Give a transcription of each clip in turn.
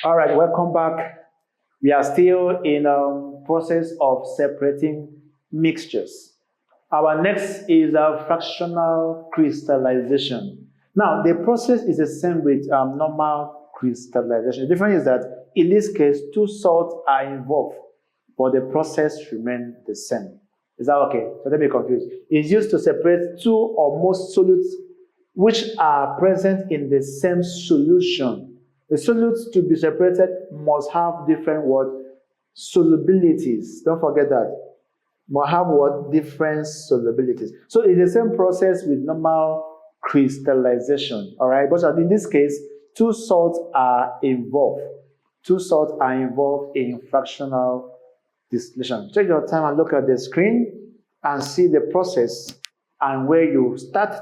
All right, welcome back. We are still in a process of separating mixtures. Our next is a fractional crystallization. Now, the process is the same with normal crystallization. The difference is that in this case, two salts are involved, but the process remains the same. Is that okay? So don't be confused. It's used to separate two or more solutes which are present in the same solution. The solutes to be separated must have different what? Solubilities. Don't forget that. Must have what? Different solubilities. So it's the same process with normal crystallization. Alright, but in this case, two salts are involved. Two salts are involved in fractional distillation. Take your time and look at the screen and see the process and where you start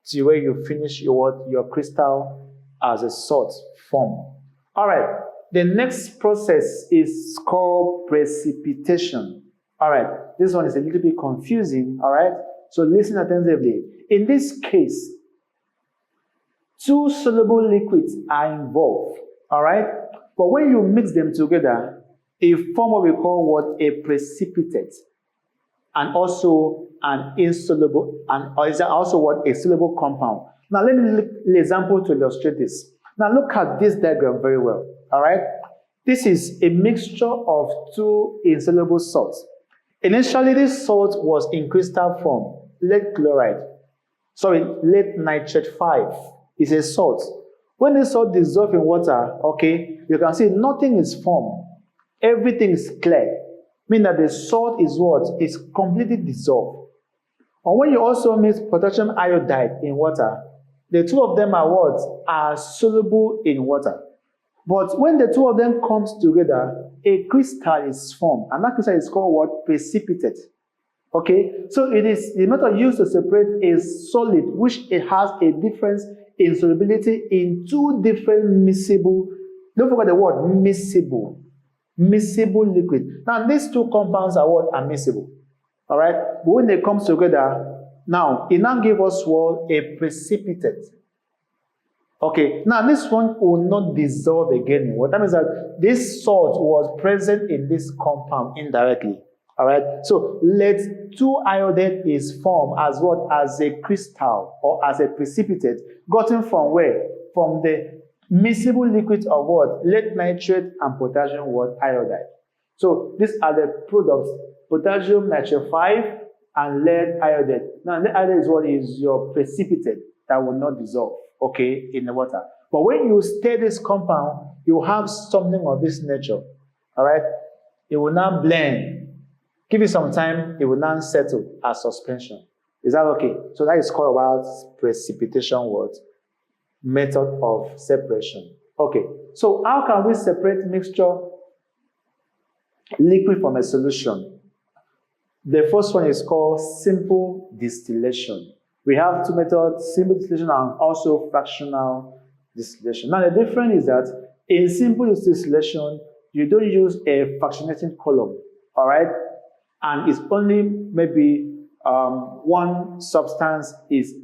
to where you finish your crystal as a salt form. All right, the next process is called precipitation. All right, this one is a little bit confusing. All right, so listen attentively. In this case, two soluble liquids are involved. All right, but when you mix them together, it forms what we call what? A precipitate, and also an insoluble, and or is that also what? A soluble compound. Now let me look at an example to illustrate this. Now look at this diagram very well. All right, this is a mixture of two insoluble salts. Initially, this salt was in crystal form, lead chloride. Sorry, lead nitrate 5 is a salt. When the salt dissolves in water, okay, you can see nothing is formed. Everything is clear, meaning that the salt is what? Is completely dissolved. And when you also mix potassium iodide in water, the two of them are what? Are soluble in water. But when the two of them comes together, a crystal is formed, and that crystal is called what? Precipitate. Okay, so it is the method used to separate a solid which it has a difference in solubility in two different miscible. Don't forget the word miscible. Miscible liquid. Now these two compounds are what? Are miscible. All right, but when they come together, now it now gives us what? A precipitate. Okay, now this one will not dissolve again in water. That means that this salt was present in this compound indirectly. All right, so lead 2 iodide is formed as what? As a crystal or as a precipitate gotten from where? From the miscible liquid of what? Lead nitrate and potassium what? Iodide. So these are the products: potassium nitrate 5 and lead iodide. Now lead iodide is what? Is your precipitate that will not dissolve, okay, in the water. But when you stir this compound, you have something of this nature. All right, it will now blend. Give it some time, it will now settle as suspension. Is that okay? So that is called about precipitation what? Method of separation. Okay, so how can we separate mixture liquid from a solution? The first one is called simple distillation. We have two methods: simple distillation and also fractional distillation. Now the difference is that in simple distillation, you don't use a fractionating column. All right, and it's only maybe one substance is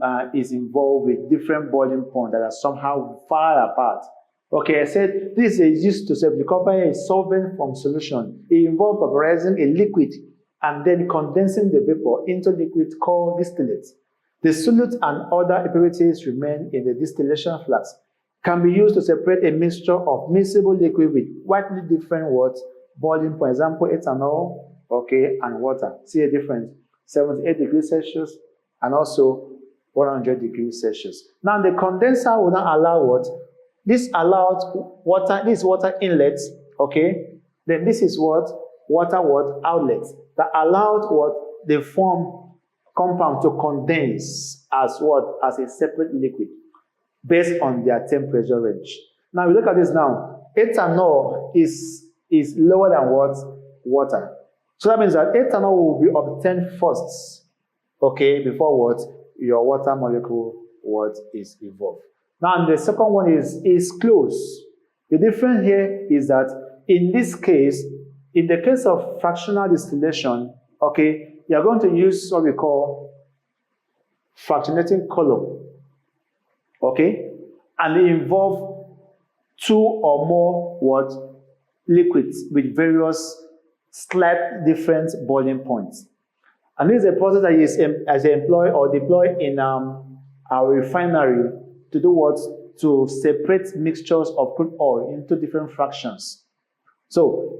involved with different boiling points that are somehow far apart. Okay, I said this is used to separate a solvent from solution. It involves vaporizing a liquid and then condensing the vapor into liquid called distillate. The solute and other impurities remain in the distillation flask. Can be used to separate a mixture of miscible liquid with widely different what? Boiling point. Example, ethanol, okay, and water. See a difference: 78 degrees Celsius and also 100 degrees Celsius. Now the condenser will not allow what? This allows water, this water inlet, okay? Then this is what? Water what? Outlet. That allowed what? The form compound to condense as what? As a separate liquid based on their temperature range. Now we look at this now. Ethanol is lower than what? Water. So that means that ethanol will be obtained first, okay, before what? Your water molecule what? Is evolved. Now the second one is close. The difference here is that in this case, in the case of fractional distillation, okay, you are going to use what we call fractionating column, okay, and it involves 2 or more what liquids with various slight different boiling points. And this is a process that is employed or deployed in our refinery to do what? To separate mixtures of crude oil into different fractions. So,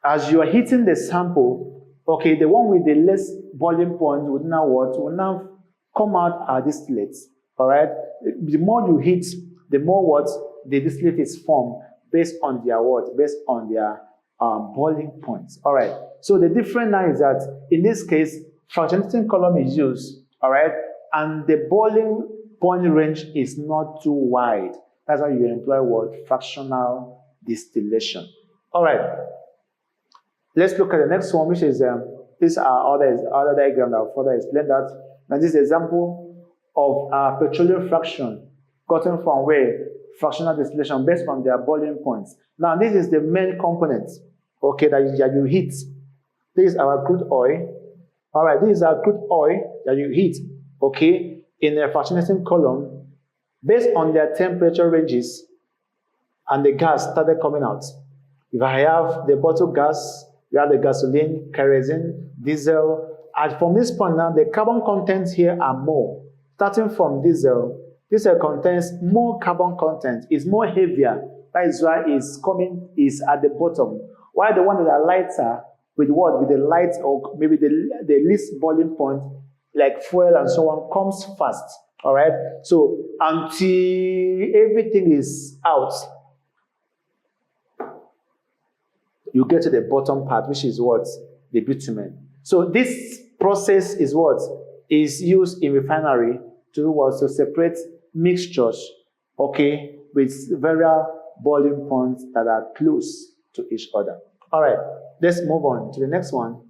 as you are heating the sample, okay, the one with the less boiling point would now what? Will now come out as distillates. All right. The more you heat, the more what the distillate is formed based on their what? Based on their boiling points. All right. So the difference now is that in this case, fractionating column is used. All right, and the boiling point range is not too wide. That's why you employ what? Fractional distillation. All right. Let's look at the next one, which is this other diagram that will further explain that. And this is an example of petroleum fraction gotten from where? Fractional distillation based on their boiling points. Now, this is the main component, okay, that you heat. This is our crude oil. All right, this is our crude oil that you heat, okay, in a fractionating column based on their temperature ranges, and the gas started coming out. If I have the bottle gas, you have the gasoline, kerosene, diesel, and from this point now, the carbon contents here are more. Starting from diesel contains more carbon content, is more heavier. That is why is at the bottom. While the one that are lighter, with what? With the light or maybe the least boiling point, like fuel and so on, comes fast. All right. So until everything is out, you get to the bottom part, which is what? The bitumen. So this process is what? Is used in refinery to what? To separate mixtures, okay, with various boiling points that are close to each other. All right, let's move on to the next one,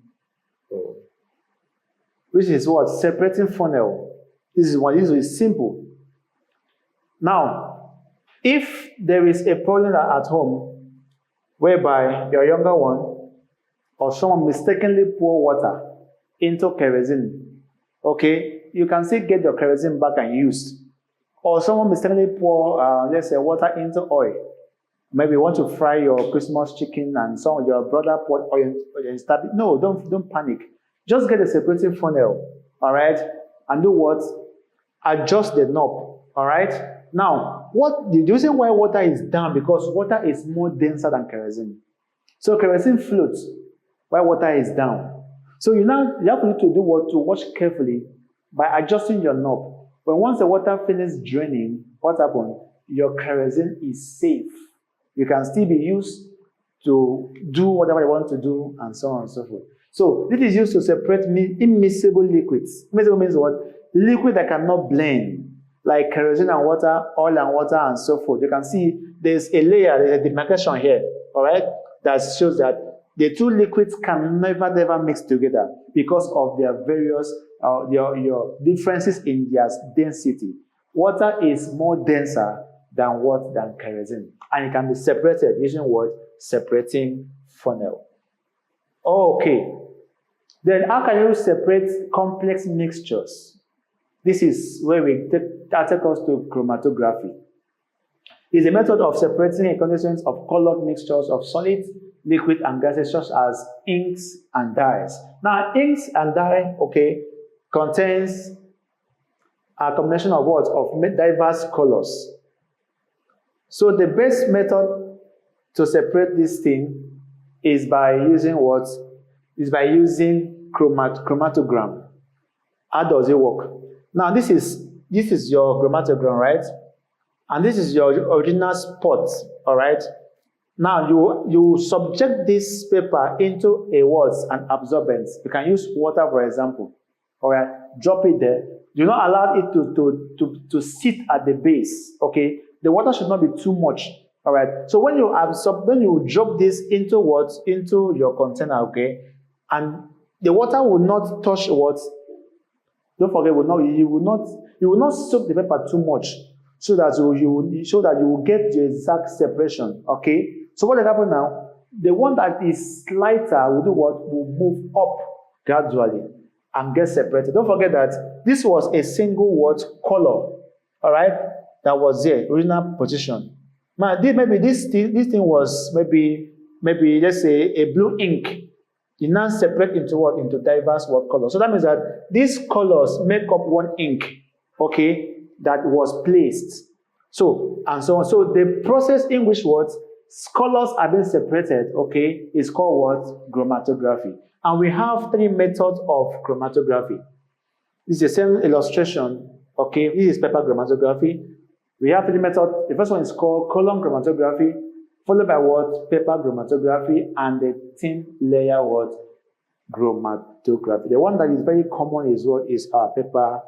which is what? Separating funnel. This is simple. Now, if there is a problem at home whereby your younger one or someone mistakenly pour water into kerosene, okay, you can still get your kerosene back and use. Or someone mistakenly pour, let's say, water into oil. Maybe you want to fry your Christmas chicken and some of your brother poured oil and start it. No, don't panic. Just get a separating funnel, all right, and do what? Adjust the knob, all right. Now, the reason why water is down, because water is more denser than kerosene. So kerosene floats while water is down. So you have to do what? To watch carefully by adjusting your knob. When once the water finishes draining, what happens? Your kerosene is safe. You can still be used to do whatever you want to do, and so on and so forth. So this is used to separate immiscible liquids. Immiscible means what? Liquid that cannot blend, like kerosene and water, oil and water, and so forth. You can see there's a layer, there's a demarcation here, all right, that shows that the two liquids can never mix together because of their various your differences in their density. Water is more denser than kerosene, and it can be separated using what? Separating funnel. Okay. Then how can you separate complex mixtures? This is where we take us to chromatography. It's a method of separating a constituents of colored mixtures of solids, liquid, and gases such as inks and dyes. Now, inks and dye, okay, contains a combination of what? Of diverse colors. So the best method to separate this thing is by using what? Is by using chromatogram. How does it work? Now this is your chromatogram, right? And this is your original spot, all right? Now you subject this paper into a what? An absorbent. You can use water, for example. All right, drop it there. Do not allow it to sit at the base. Okay, the water should not be too much. All right. So when you drop this into what? Into your container, okay, and the water will not touch what? Don't forget, you will not soak the paper too much, so that you will get the exact separation. Okay. So what will happen now? The one that is lighter will do what? Will move up gradually and get separated. Don't forget that this was a single color, all right, that was there, original position. Maybe this thing was maybe let's say a blue ink. You now separate into what? Into diverse what colors. So that means that these colors make up one ink, okay, that was placed. So and so on. So the process in which what colors are being separated, okay, is called what? Chromatography. And we have three methods of chromatography. This is the same illustration, okay. This is paper chromatography. We have three methods. The first one is called column chromatography, followed by what? Paper chromatography, and the thin layer what? Chromatography. The one that is very common is what? Is our paper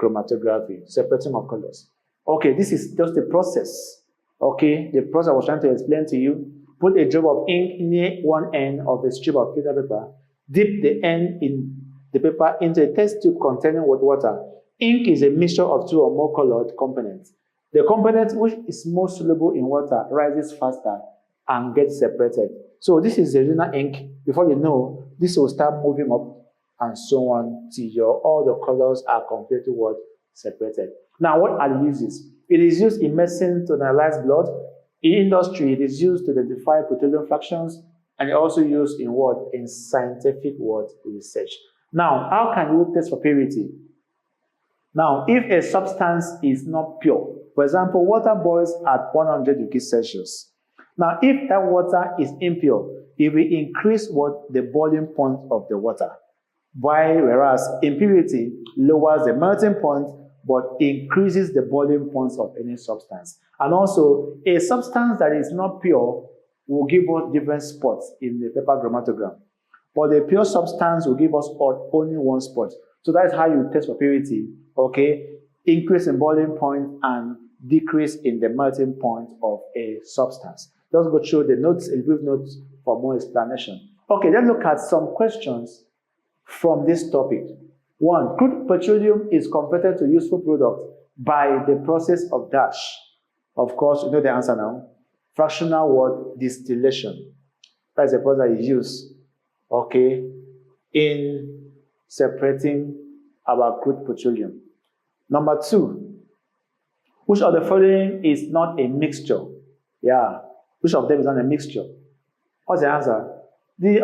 chromatography, separating of colors. Okay, this is just the process. Okay, the process I was trying to explain to you. Put a drop of ink near one end of a strip of filter paper. Dip the end in the paper into a test tube containing water. Ink is a mixture of two or more colored components. The component which is most soluble in water rises faster and gets separated. So this is the original ink. Before you know, this will start moving up and so on till all the colors are completely what? Separated. Now, what are the uses? It is used in medicine to analyze blood. In industry, it is used to identify petroleum fractions, and also used in what? In scientific what? Research. Now, how can you test for purity? Now, if a substance is not pure, for example, water boils at 100 degrees Celsius. Now, if that water is impure, it will increase what? The boiling point of the water. Whereas impurity lowers the melting point but increases the boiling points of any substance. And also, a substance that is not pure will give us different spots in the paper chromatogram. But the pure substance will give us only one spot. So that is how you test for purity. Okay? Increase in boiling point and decrease in the melting point of a substance. Let's go through the notes, a brief notes for more explanation. Okay, let's look at some questions from this topic. 1. Crude petroleum is converted to useful product by the process of dash. Of course, you know the answer now. Fractional word distillation. That is the process that is used, okay, in separating our crude petroleum. Number 2. Which of the following is not a mixture? Yeah. Which of them is not a mixture? What's the answer?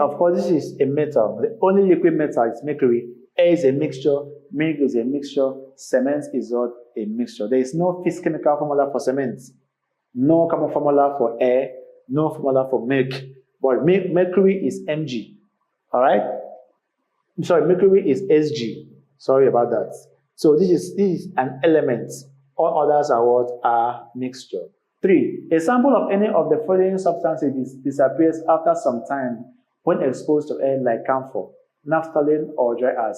Of course, this is a metal. The only liquid metal is mercury. Air is a mixture. Milk is a mixture. Cement is not a mixture. There is no fixed chemical formula for cement. No common formula for air. No formula for milk. But mercury is Mg. Alright? Sorry, mercury is Sg. Sorry about that. So this is an element. All others are what? Are mixture. 3. A sample of any of the following substances disappears after some time when exposed to air, like camphor, naphthalene, or dry ash.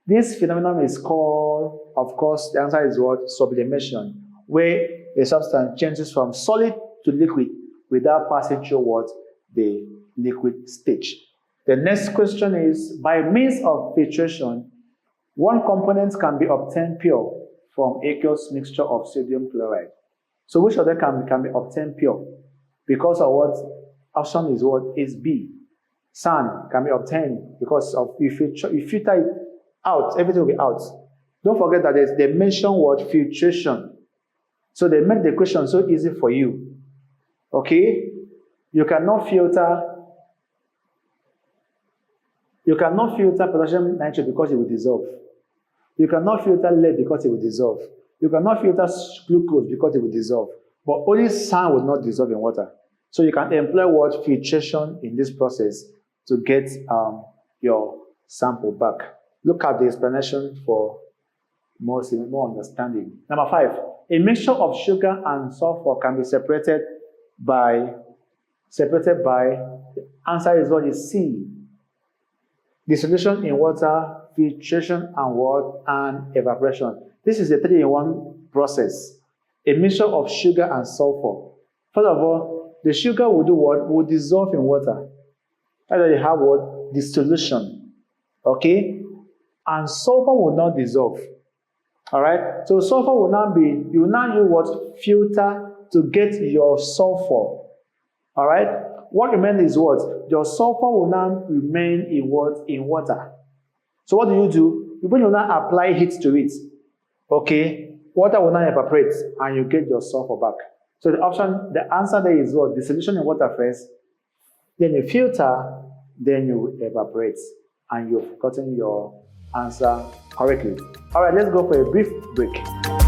This phenomenon is called, of course, the answer is what? Sublimation, where a substance changes from solid to liquid without passing through what? The liquid stage. The next question is, by means of filtration, one component can be obtained pure from aqueous mixture of sodium chloride. So which of them can be obtained pure? Because of what? Option is what? Is B. Sand can be obtained because of if you filter it out, everything will be out. Don't forget that they mention what? Filtration. So they make the question so easy for you. Okay? You cannot filter potassium nitrate because it will dissolve. You cannot filter lead because it will dissolve. You cannot filter glucose because it will dissolve. But only sand will not dissolve in water. So you can employ what? Filtration in this process to get your sample back. Look at the explanation for more understanding. Number 5. A mixture of sugar and sulfur can be separated by, the answer is what is C. Dissolution in water, filtration and what? And evaporation. This is a 3-in-1 process. A mixture of sugar and sulfur. First of all, the sugar will do what? Will dissolve in water. That's why you have what? Dissolution. Okay? And sulfur will not dissolve. Alright? So sulfur will now you will now use what? Filter to get your sulfur. Alright? What remains is what? Your sulfur will now remain in what? In water. So what do? You will now apply heat to it. Okay? Water will now evaporate and you get your sulfur back. So the answer there is what? Dissolution in water first, then you filter, then you evaporate, and you've gotten your answer correctly. All right, let's go for a brief break.